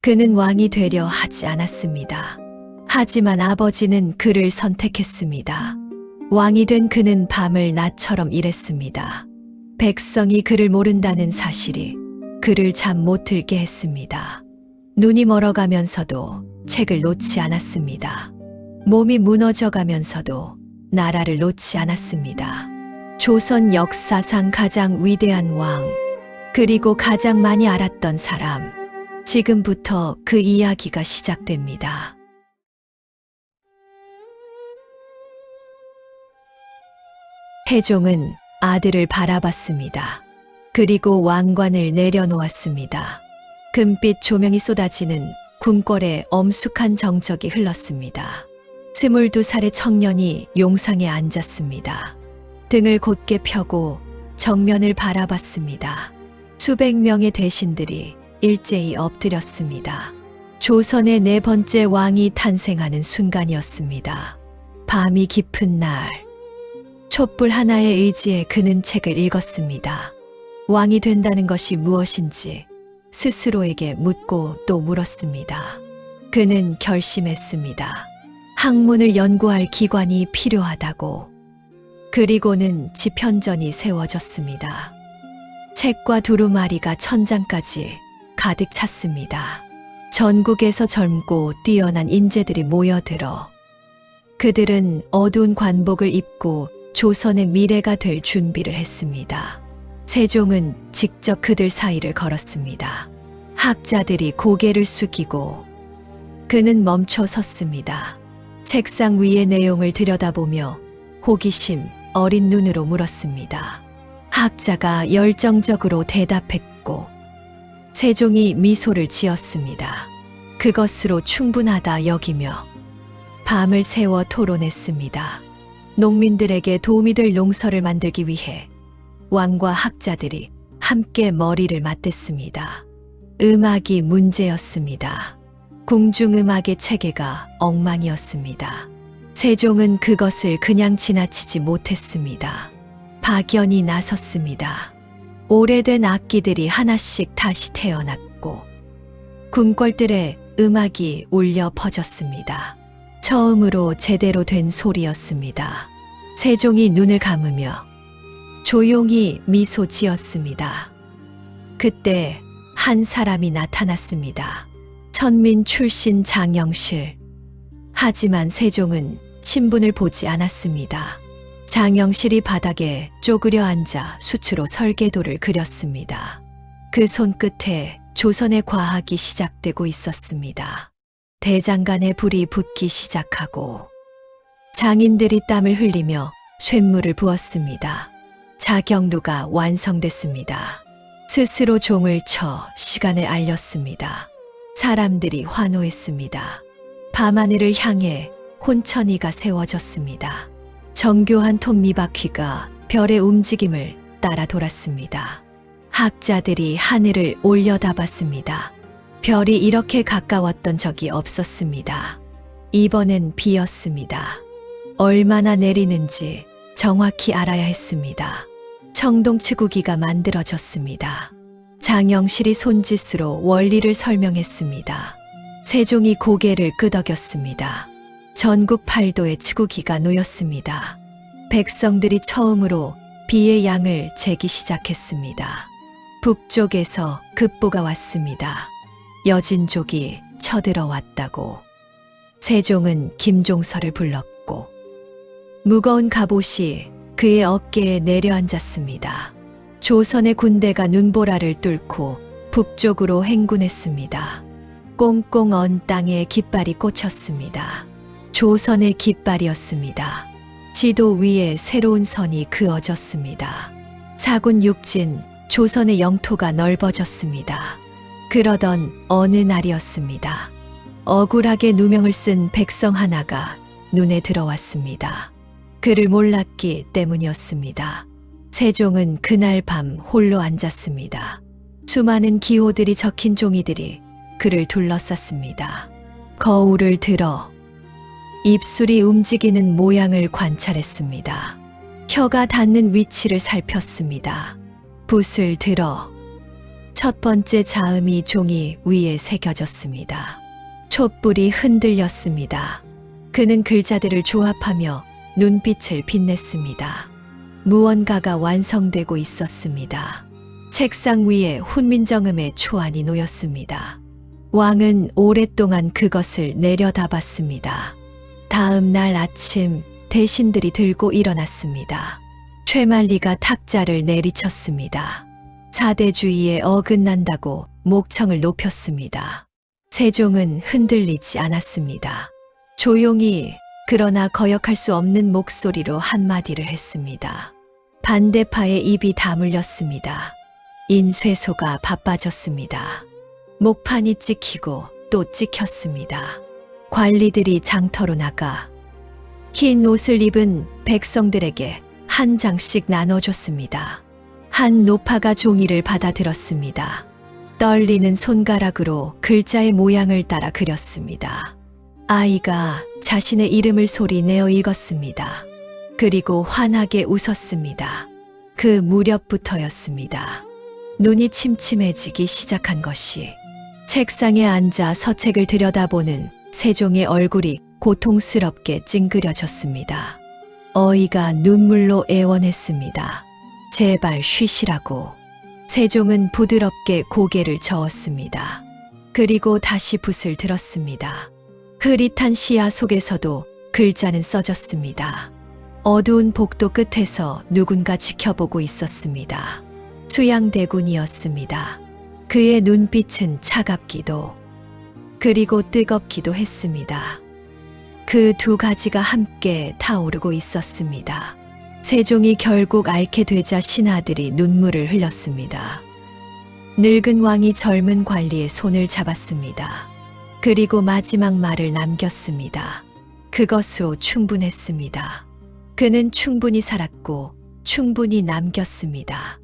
그는 왕이 되려 하지 않았습니다. 하지만 아버지는 그를 선택했습니다. 왕이 된 그는 밤을 낮처럼 일했습니다. 백성이 그를 모른다는 사실이 그를 잠 못 들게 했습니다. 눈이 멀어가면서도 책을 놓지 않았습니다. 몸이 무너져가면서도 나라를 놓지 않았습니다. 조선 역사상 가장 위대한 왕, 그리고 가장 많이 알았던 사람, 지금부터 그 이야기가 시작됩니다. 태종은 아들을 바라봤습니다. 그리고 왕관을 내려놓았습니다. 금빛 조명이 쏟아지는 궁궐에 엄숙한 정적이 흘렀습니다. 22살의 청년이 용상에 앉았습니다. 등을 곧게 펴고 정면을 바라봤습니다. 수백 명의 대신들이 일제히 엎드렸습니다. 조선의 네 번째 왕이 탄생하는 순간이었습니다. 밤이 깊은 날, 촛불 하나의 의지에 그는 책을 읽었습니다. 왕이 된다는 것이 무엇인지 스스로에게 묻고 또 물었습니다. 그는 결심했습니다. 학문을 연구할 기관이 필요하다고. 그리고는 지편전이 세워졌습니다. 책과 두루마리가 천장까지 가득 찼습니다. 전국에서 젊고 뛰어난 인재들이 모여들어 그들은 어두운 관복을 입고 조선의 미래가 될 준비를 했습니다. 세종은 직접 그들 사이를 걸었습니다. 학자들이 고개를 숙이고 그는 멈춰 섰습니다. 책상 위의 내용을 들여다보며 호기심 어린 눈으로 물었습니다. 학자가 열정적으로 대답했고 세종이 미소를 지었습니다. 그것으로 충분하다 여기며 밤을 새워 토론했습니다. 농민들에게 도움이 될 농서를 만들기 위해 왕과 학자들이 함께 머리를 맞댔습니다. 음악이 문제였습니다. 궁중음악의 체계가 엉망이었습니다. 세종은 그것을 그냥 지나치지 못했습니다. 박연이 나섰습니다. 오래된 악기들이 하나씩 다시 태어났고 궁궐들의 음악이 울려 퍼졌습니다. 처음으로 제대로 된 소리였습니다. 세종이 눈을 감으며 조용히 미소 지었습니다. 그때 한 사람이 나타났습니다. 천민 출신 장영실. 하지만 세종은 신분을 보지 않았습니다. 장영실이 바닥에 쪼그려 앉아 수치로 설계도를 그렸습니다. 그 손끝에 조선의 과학이 시작되고 있었습니다. 대장간에 불이 붙기 시작하고 장인들이 땀을 흘리며 쇳물을 부었습니다. 자경루가 완성됐습니다. 스스로 종을 쳐 시간을 알렸습니다. 사람들이 환호했습니다. 밤하늘을 향해 혼천이가 세워졌습니다. 정교한 톱니바퀴가 별의 움직임을 따라 돌았습니다. 학자들이 하늘을 올려다봤습니다. 별이 이렇게 가까웠던 적이 없었습니다. 이번엔 비였습니다. 얼마나 내리는지 정확히 알아야 했습니다. 청동치구기가 만들어졌습니다. 장영실이 손짓으로 원리를 설명했습니다. 세종이 고개를 끄덕였습니다. 전국 8도의 치구기가 놓였습니다. 백성들이 처음으로 비의 양을 재기 시작했습니다. 북쪽에서 급보가 왔습니다. 여진족이 쳐들어왔다고. 세종은 김종서를 불렀고 무거운 갑옷이 그의 어깨에 내려앉았습니다. 조선의 군대가 눈보라를 뚫고 북쪽으로 행군했습니다. 꽁꽁 언 땅에 깃발이 꽂혔습니다. 조선의 깃발이었습니다. 지도 위에 새로운 선이 그어졌습니다. 사군 육진, 조선의 영토가 넓어졌습니다. 그러던 어느 날이었습니다. 억울하게 누명을 쓴 백성 하나가 눈에 들어왔습니다. 그를 몰랐기 때문이었습니다. 세종은 그날 밤 홀로 앉았습니다. 수많은 기호들이 적힌 종이들이 그를 둘러쌌습니다. 거울을 들어 입술이 움직이는 모양을 관찰했습니다. 혀가 닿는 위치를 살폈습니다. 붓을 들어 첫 번째 자음이 종이 위에 새겨졌습니다. 촛불이 흔들렸습니다. 그는 글자들을 조합하며 눈빛을 빛냈습니다. 무언가가 완성되고 있었습니다. 책상 위에 훈민정음의 초안이 놓였습니다. 왕은 오랫동안 그것을 내려다봤습니다. 다음 날 아침 대신들이 들고 일어났습니다. 최만리가 탁자를 내리쳤습니다. 사대주의에 어긋난다고 목청을 높였습니다. 세종은 흔들리지 않았습니다. 조용히 그러나 거역할 수 없는 목소리로 한마디를 했습니다. 반대파의 입이 다물렸습니다. 인쇄소가 바빠졌습니다. 목판이 찍히고 또 찍혔습니다. 관리들이 장터로 나가 흰 옷을 입은 백성들에게 한 장씩 나눠줬습니다. 한 노파가 종이를 받아들었습니다. 떨리는 손가락으로 글자의 모양을 따라 그렸습니다. 아이가 자신의 이름을 소리내어 읽었습니다. 그리고 환하게 웃었습니다. 그 무렵부터였습니다. 눈이 침침해지기 시작한 것이 책상에 앉아 서책을 들여다보는 세종의 얼굴이 고통스럽게 찡그려졌습니다. 어이가 눈물로 애원했습니다. 제발 쉬시라고. 세종은 부드럽게 고개를 저었습니다. 그리고 다시 붓을 들었습니다. 흐릿한 시야 속에서도 글자는 써졌습니다. 어두운 복도 끝에서 누군가 지켜보고 있었습니다. 수양대군이었습니다. 그의 눈빛은 차갑기도 그리고 뜨겁기도 했습니다. 그 두 가지가 함께 타오르고 있었습니다. 세종이 결국 앓게 되자 신하들이 눈물을 흘렸습니다. 늙은 왕이 젊은 관리의 손을 잡았습니다. 그리고 마지막 말을 남겼습니다. 그것으로 충분했습니다. 그는 충분히 살았고 충분히 남겼습니다.